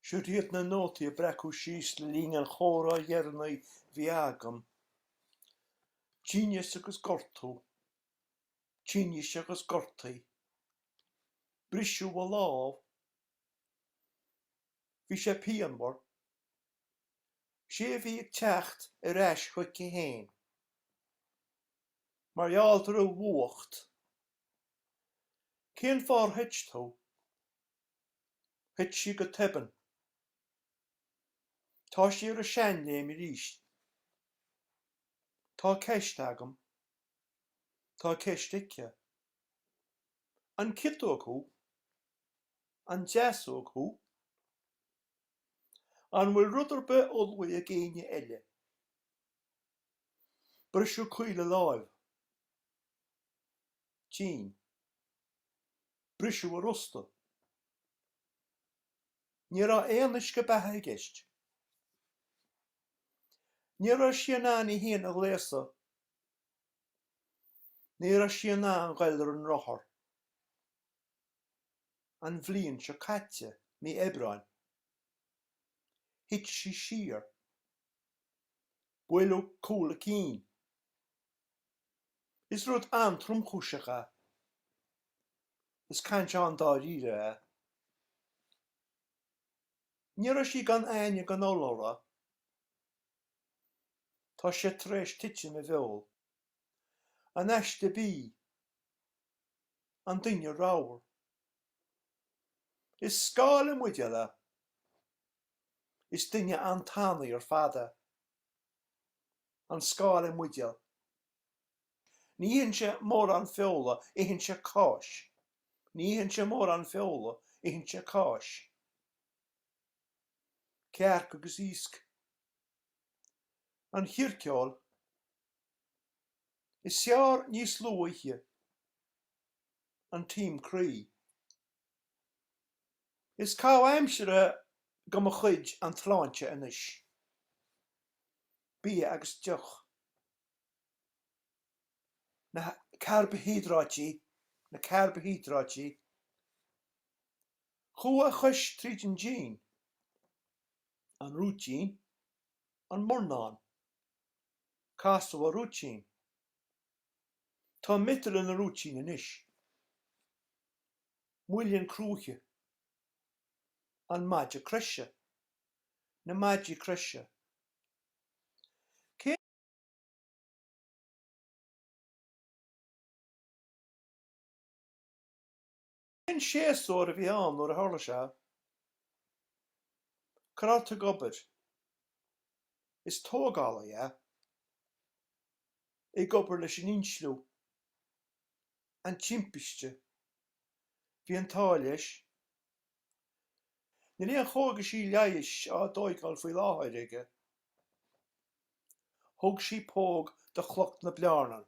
Siwriad na noti a brecw sys ling an chora iernau fiagam. Tinneas Gortaithe. Brisio o law. Fi sé pianmor. Sé fi techt eis hwci hen. Mar ialdr o wocht. Cyn ffordd hyt to. Hyt si go teben. Tá si ar a sian le mi rist. Tá ceist agam. Tá ceist icia. An kitog hw. An jasog hw. An wil rudder be olwy a geinje elle. Brisio cwyle live. Jean. Brisio a rosta. Nira eanish gebahe gest. Nira shianani hien a glesa. Nira shianan gailder an rohar. An vlien shakatje mi ebran. Hit shi sheer. Buelo cool a keen. Is rud antrum chushaga. Is kanchan da rira. Nira shi gan anya gan olora. Ta she tresh titchen me vol. An ashte bi. An dinja rawer. Is skale mudjala. Is dinja antani your father. An skale mudjal. Ni hinche mor an fiola I hinche kosh. Ni hinche mor an fiola I hinche kosh. Kerk agus isk. An hirkjol. Is siar nis loiche. An team cree. Is cow amshere gomachid an tlantje anish. Bia agus joch. Na carbohydrate. Chua chush trijin jean. An routine. An mornan. Castle a routine. Ta mittel an a routine anish. William Cruche. An magic crusher. Na magic crusher. Ken sé sor vi an or a harlasha. Karata gobber. Is togala, ja. E gobber leis an inslu. An chimpischte. Vi an talish. Ni an choge si leish a doigal foi láhairige. Hog si pog de chlocht na blarnan.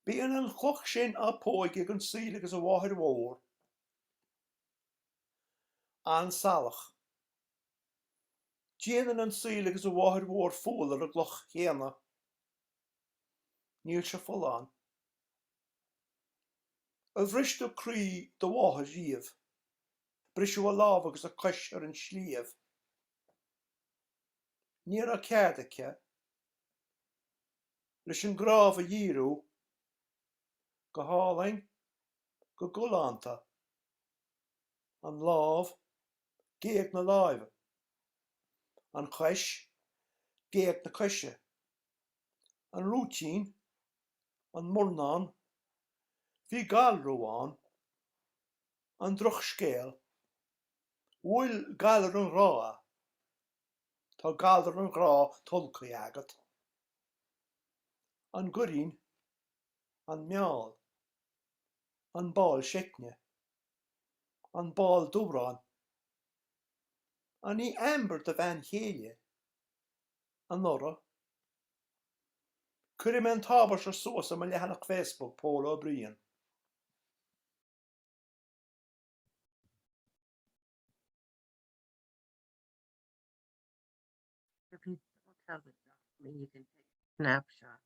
Bí an chloch sin a pog ag an síle agus a wahir war. An salach. Jean an síle agus a wahir war fólar a gloch chéna. Níl se folán. A bhristo crí de wahir ríomh. Brisio a láv agus a cuis ar an slíomh. Níor a ceardacha. Leis an gráf a dhíru. Go hálainn, go gulánta. An láv, géag na láimhe. An cuis, géag na cuise. An rútín, an mornán, hí gal róán. An droch scéal. Bhfuil galar an rá. Tá galar an rá tulcaí agat. An gurín, an meall. An báil seicne. An báil dúbrán. An í amber de bhean chéile. An nora. Cuirim an tábar se sós am a lehanach Facebook Paul O'Brien. If you don't have it, I mean, you can take a snapshot.